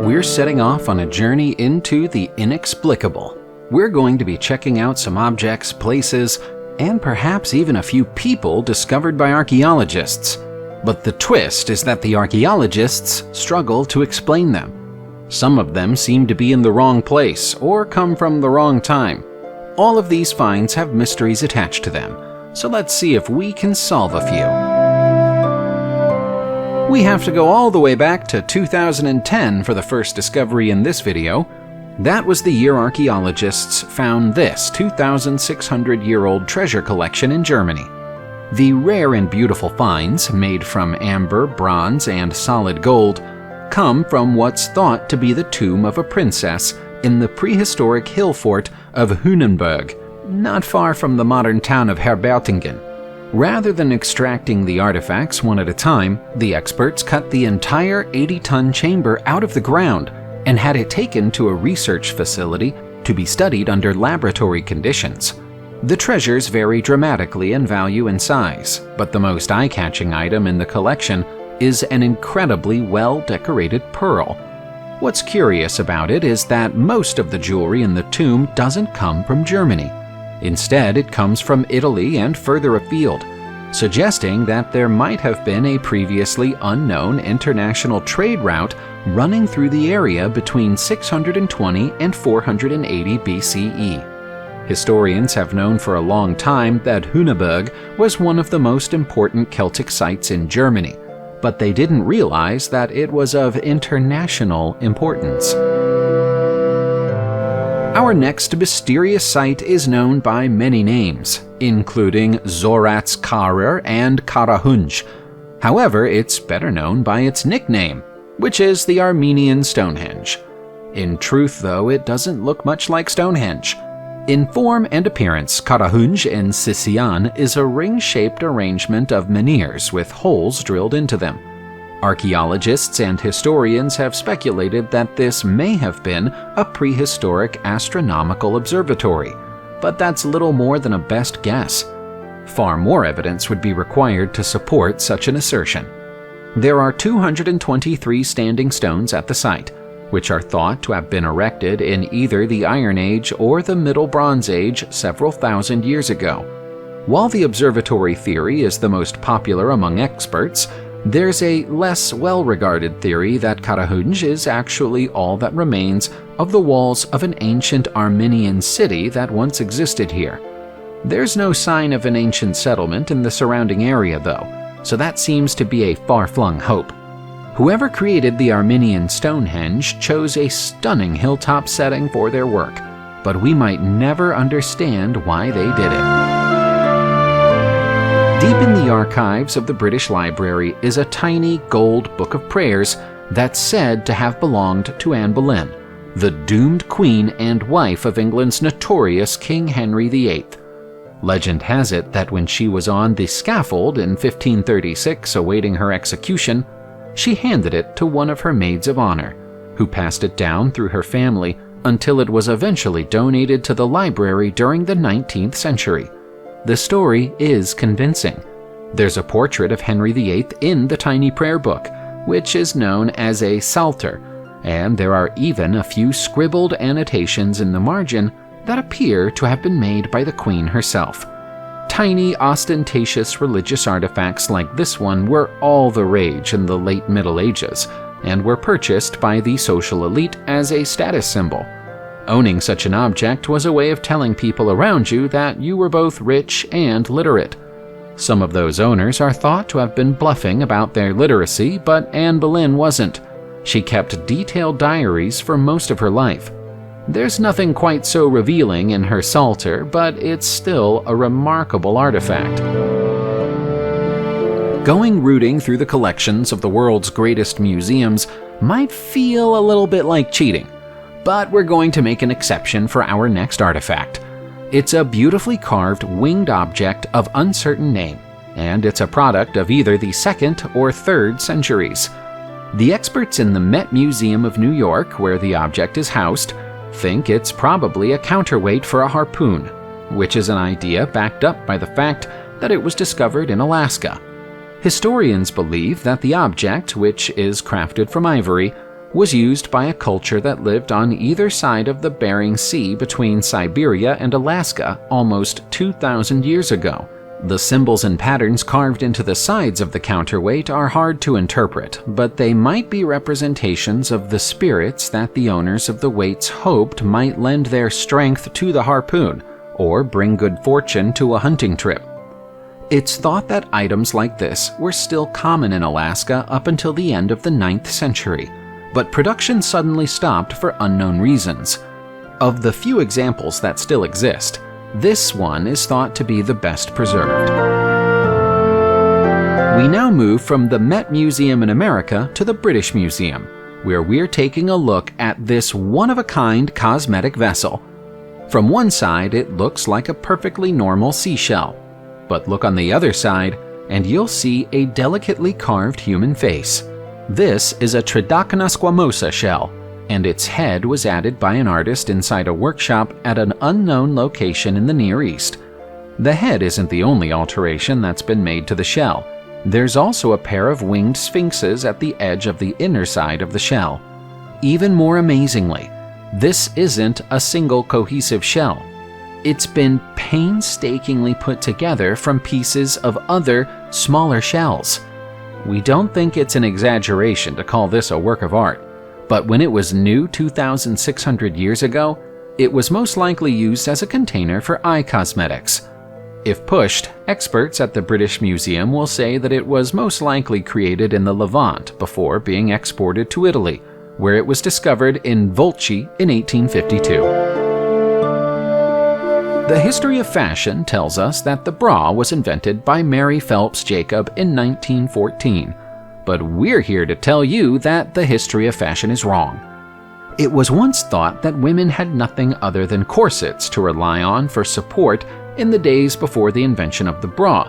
we're setting off on a journey into the inexplicable. We're going to be checking out some objects, places, and perhaps even a few people discovered by archaeologists. But the twist is that the archaeologists struggle to explain them. Some of them seem to be in the wrong place or come from the wrong time. All of these finds have mysteries attached to them, so let's see if we can solve a few. We have to go all the way back to 2010 for the first discovery in this video. That was the year archaeologists found this 2,600-year-old treasure collection in Germany. The rare and beautiful finds, made from amber, bronze, and solid gold, come from what's thought to be the tomb of a princess in the prehistoric hill fort of Hoonenberg, not far from the modern town of Herbertingen. Rather than extracting the artifacts one at a time, the experts cut the entire 80-ton chamber out of the ground and had it taken to a research facility to be studied under laboratory conditions. The treasures vary dramatically in value and size, but the most eye-catching item in the collection is an incredibly well-decorated pearl. What's curious about it is that most of the jewelry in the tomb doesn't come from Germany. Instead, it comes from Italy and further afield, suggesting that there might have been a previously unknown international trade route running through the area between 620 and 480 BCE. Historians have known for a long time that Hoonenberg was one of the most important Celtic sites in Germany, but they didn't realize that it was of international importance. Our next mysterious site is known by many names, including Zorat's Karer and Karahunj. However, it's better known by its nickname, which is the Armenian Stonehenge. In truth, though, it doesn't look much like Stonehenge. In form and appearance, Karahunj in Sicilian is a ring-shaped arrangement of menhirs with holes drilled into them. Archaeologists and historians have speculated that this may have been a prehistoric astronomical observatory, but that's little more than a best guess. Far more evidence would be required to support such an assertion. There are 223 standing stones at the site, which are thought to have been erected in either the Iron Age or the Middle Bronze Age several thousand years ago. While the observatory theory is the most popular among experts, there's a less well-regarded theory that Karahunj is actually all that remains of the walls of an ancient Armenian city that once existed here. There's no sign of an ancient settlement in the surrounding area, though, so that seems to be a far-flung hope. Whoever created the Armenian Stonehenge chose a stunning hilltop setting for their work, but we might never understand why they did it. Deep in the archives of the British Library is a tiny gold book of prayers that's said to have belonged to Anne Boleyn, the doomed queen and wife of England's notorious King Henry VIII. Legend has it that when she was on the scaffold in 1536 awaiting her execution, she handed it to one of her maids of honor, who passed it down through her family until it was eventually donated to the library during the 19th century. The story is convincing. There's a portrait of Henry VIII in the tiny prayer book, which is known as a psalter, and there are even a few scribbled annotations in the margin that appear to have been made by the Queen herself. Tiny, ostentatious religious artifacts like this one were all the rage in the late Middle Ages, and were purchased by the social elite as a status symbol. Owning such an object was a way of telling people around you that you were both rich and literate. Some of those owners are thought to have been bluffing about their literacy, but Anne Boleyn wasn't. She kept detailed diaries for most of her life. There's nothing quite so revealing in her psalter, but it's still a remarkable artifact. Going rooting through the collections of the world's greatest museums might feel a little bit like cheating, but we're going to make an exception for our next artifact. It's a beautifully carved winged object of uncertain name, and it's a product of either the 2nd or 3rd centuries. The experts in the Met Museum of New York, where the object is housed, think it's probably a counterweight for a harpoon, which is an idea backed up by the fact that it was discovered in Alaska. Historians believe that the object, which is crafted from ivory, was used by a culture that lived on either side of the Bering Sea between Siberia and Alaska almost 2,000 years ago. The symbols and patterns carved into the sides of the counterweight are hard to interpret, but they might be representations of the spirits that the owners of the weights hoped might lend their strength to the harpoon or bring good fortune to a hunting trip. It's thought that items like this were still common in Alaska up until the end of the 9th century, but production suddenly stopped for unknown reasons. Of the few examples that still exist, this one is thought to be the best preserved. We now move from the Met Museum in America to the British Museum, where we're taking a look at this one-of-a-kind cosmetic vessel. From one side, it looks like a perfectly normal seashell. But look on the other side, and you'll see a delicately carved human face. This is a Tridacana squamosa shell, and its head was added by an artist inside a workshop at an unknown location in the Near East. The head isn't the only alteration that's been made to the shell. There's also a pair of winged sphinxes at the edge of the inner side of the shell. Even more amazingly, this isn't a single cohesive shell. It's been painstakingly put together from pieces of other, smaller shells. We don't think it's an exaggeration to call this a work of art, but when it was new 2,600 years ago, it was most likely used as a container for eye cosmetics. If pushed, experts at the British Museum will say that it was most likely created in the Levant before being exported to Italy, where it was discovered in Volci in 1852. The history of fashion tells us that the bra was invented by Mary Phelps Jacob in 1914, but we're here to tell you that the history of fashion is wrong. It was once thought that women had nothing other than corsets to rely on for support in the days before the invention of the bra,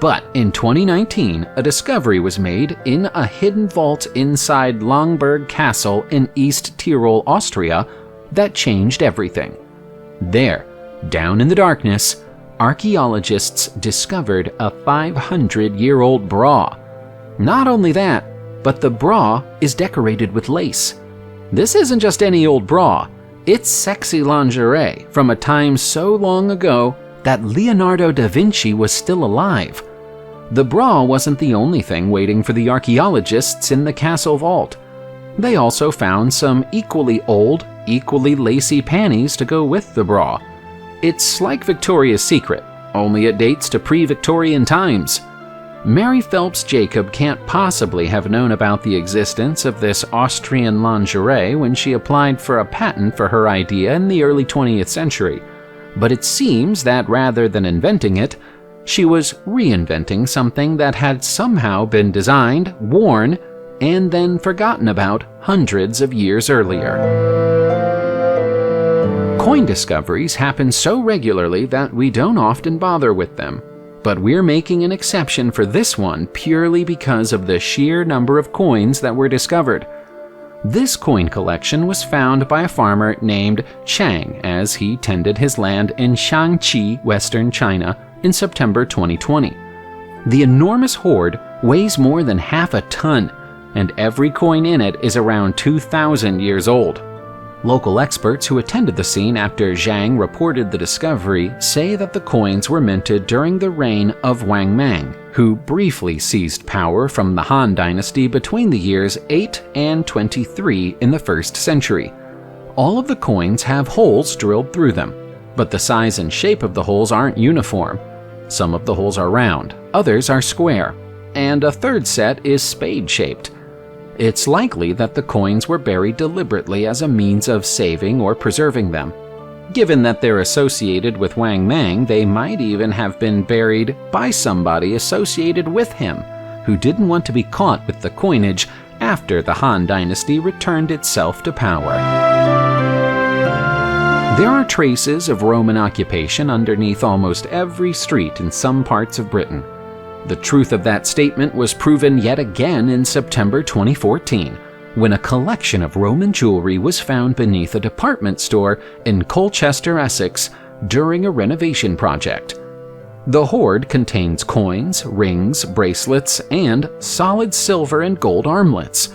but in 2019, a discovery was made in a hidden vault inside Langberg Castle in East Tyrol, Austria, that changed everything. There, down in the darkness, archaeologists discovered a 500-year-old bra. Not only that, but the bra is decorated with lace. This isn't just any old bra, it's sexy lingerie from a time so long ago that Leonardo da Vinci was still alive. The bra wasn't the only thing waiting for the archaeologists in the castle vault. They also found some equally old, equally lacy panties to go with the bra. It's like Victoria's Secret, only it dates to pre-Victorian times. Mary Phelps Jacob can't possibly have known about the existence of this Austrian lingerie when she applied for a patent for her idea in the early 20th century, but it seems that rather than inventing it, she was reinventing something that had somehow been designed, worn, and then forgotten about hundreds of years earlier. Coin discoveries happen so regularly that we don't often bother with them, but we're making an exception for this one purely because of the sheer number of coins that were discovered. This coin collection was found by a farmer named Chang as he tended his land in Shaanxi, western China, in September 2020. The enormous hoard weighs more than half a ton, and every coin in it is around 2,000 years old. Local experts who attended the scene after Zhang reported the discovery say that the coins were minted during the reign of Wang Mang, who briefly seized power from the Han Dynasty between the years 8 and 23 in the 1st century. All of the coins have holes drilled through them, but the size and shape of the holes aren't uniform. Some of the holes are round, others are square, and a third set is spade-shaped. It's likely that the coins were buried deliberately as a means of saving or preserving them. Given that they're associated with Wang Mang, they might even have been buried by somebody associated with him, who didn't want to be caught with the coinage after the Han Dynasty returned itself to power. There are traces of Roman occupation underneath almost every street in some parts of Britain. The truth of that statement was proven yet again in September 2014, when a collection of Roman jewelry was found beneath a department store in Colchester, Essex, during a renovation project. The hoard contains coins, rings, bracelets, and solid silver and gold armlets.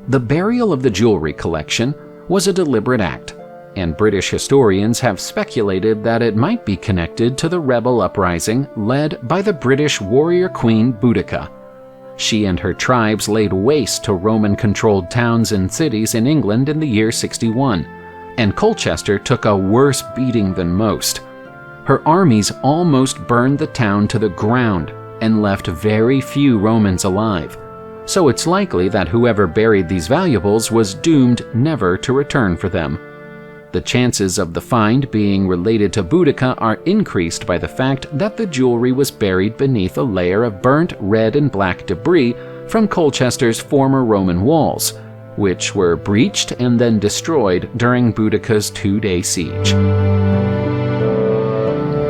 The burial of the jewelry collection was a deliberate act, and British historians have speculated that it might be connected to the rebel uprising led by the British warrior queen Boudica. She and her tribes laid waste to Roman-controlled towns and cities in England in the year 61, and Colchester took a worse beating than most. Her armies almost burned the town to the ground and left very few Romans alive, so it's likely that whoever buried these valuables was doomed never to return for them. The chances of the find being related to Boudica are increased by the fact that the jewelry was buried beneath a layer of burnt red and black debris from Colchester's former Roman walls, which were breached and then destroyed during Boudica's 2-day siege.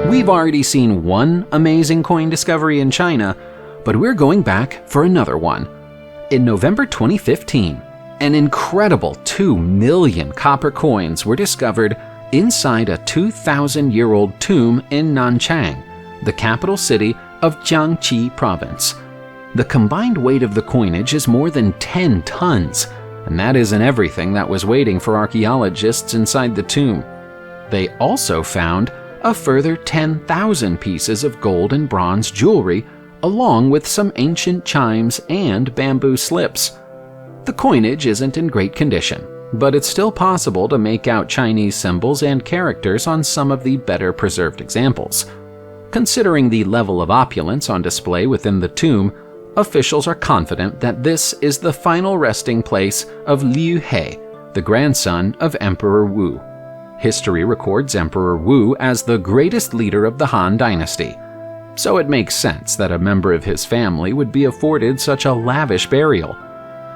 We've already seen one amazing coin discovery in China, but we're going back for another one. In November 2015, an incredible 2 million copper coins were discovered inside a 2,000-year-old tomb in Nanchang, the capital city of Jiangxi province. The combined weight of the coinage is more than 10 tons, and that isn't everything that was waiting for archaeologists inside the tomb. They also found a further 10,000 pieces of gold and bronze jewelry, along with some ancient chimes and bamboo slips. The coinage isn't in great condition, but it's still possible to make out Chinese symbols and characters on some of the better preserved examples. Considering the level of opulence on display within the tomb, officials are confident that this is the final resting place of Liu He, the grandson of Emperor Wu. History records Emperor Wu as the greatest leader of the Han dynasty, so it makes sense that a member of his family would be afforded such a lavish burial.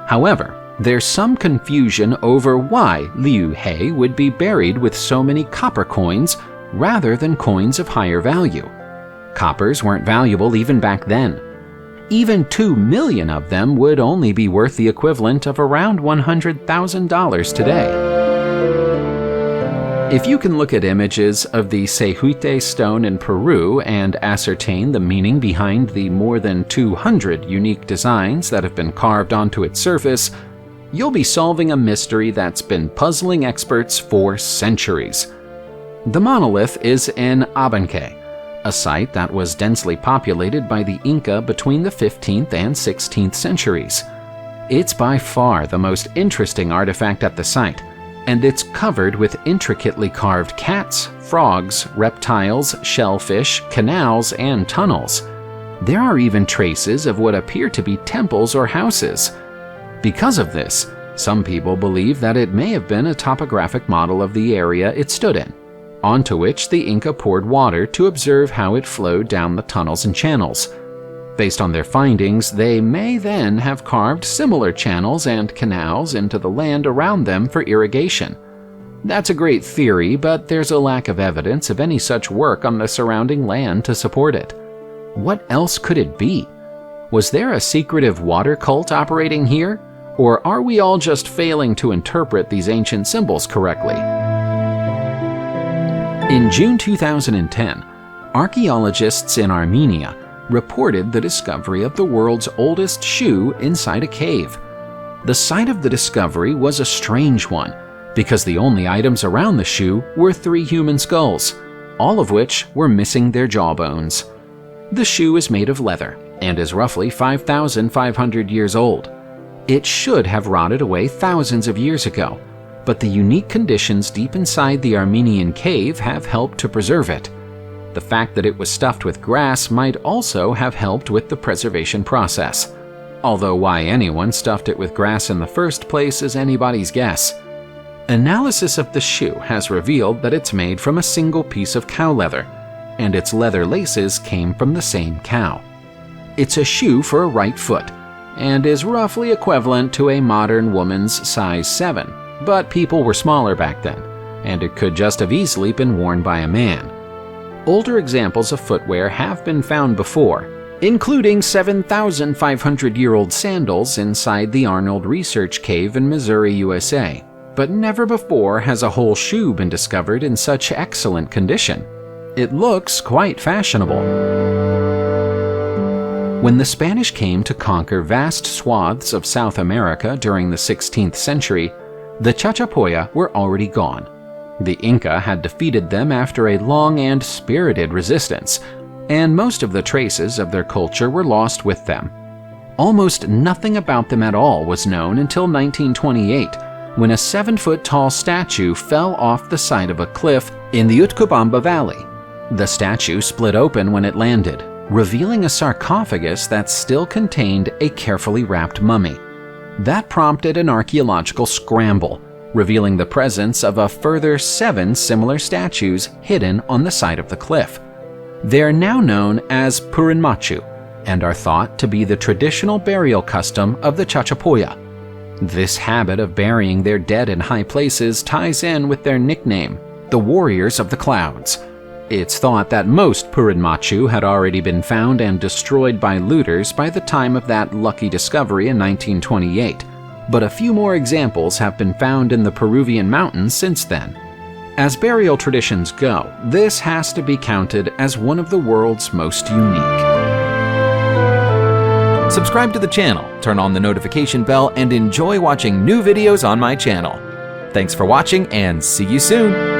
However, there's some confusion over why Liu He would be buried with so many copper coins rather than coins of higher value. Coppers weren't valuable even back then. Even 2 million of them would only be worth the equivalent of around $100,000 today. If you can look at images of the sejute stone in Peru and ascertain the meaning behind the more than 200 unique designs that have been carved onto its surface, you'll be solving a mystery that's been puzzling experts for centuries. The monolith is in Abancay, a site that was densely populated by the Inca between the 15th and 16th centuries. It's by far the most interesting artifact at the site, and it's covered with intricately carved cats, frogs, reptiles, shellfish, canals, and tunnels. There are even traces of what appear to be temples or houses. Because of this, some people believe that it may have been a topographic model of the area it stood in, onto which the Inca poured water to observe how it flowed down the tunnels and channels. Based on their findings, they may then have carved similar channels and canals into the land around them for irrigation. That's a great theory, but there's a lack of evidence of any such work on the surrounding land to support it. What else could it be? Was there a secretive water cult operating here? Or are we all just failing to interpret these ancient symbols correctly? In June 2010, archaeologists in Armenia reported the discovery of the world's oldest shoe inside a cave. The site of the discovery was a strange one, because the only items around the shoe were 3 human skulls, all of which were missing their jawbones. The shoe is made of leather and is roughly 5,500 years old. It should have rotted away thousands of years ago, but the unique conditions deep inside the Armenian cave have helped to preserve it. The fact that it was stuffed with grass might also have helped with the preservation process, although why anyone stuffed it with grass in the first place is anybody's guess. Analysis of the shoe has revealed that it's made from a single piece of cow leather, and its leather laces came from the same cow. It's a shoe for a right foot, and is roughly equivalent to a modern woman's size 7, but people were smaller back then, and it could just have easily been worn by a man. Older examples of footwear have been found before, including 7,500-year-old sandals inside the Arnold Research Cave in Missouri, USA. But never before has a whole shoe been discovered in such excellent condition. It looks quite fashionable. When the Spanish came to conquer vast swaths of South America during the 16th century, the Chachapoya were already gone. The Inca had defeated them after a long and spirited resistance, and most of the traces of their culture were lost with them. Almost nothing about them at all was known until 1928, when a 7-foot-tall statue fell off the side of a cliff in the Utcubamba Valley. The statue split open when it landed, revealing a sarcophagus that still contained a carefully wrapped mummy. That prompted an archaeological scramble, revealing the presence of a further 7 similar statues hidden on the side of the cliff. They are now known as Purinmachu and are thought to be the traditional burial custom of the Chachapoya. This habit of burying their dead in high places ties in with their nickname, the Warriors of the Clouds. It's thought that most Purinmachu had already been found and destroyed by looters by the time of that lucky discovery in 1928, but a few more examples have been found in the Peruvian mountains since then. As burial traditions go, this has to be counted as one of the world's most unique. Subscribe to the channel, turn on the notification bell, and enjoy watching new videos on my channel. Thanks for watching, and see you soon!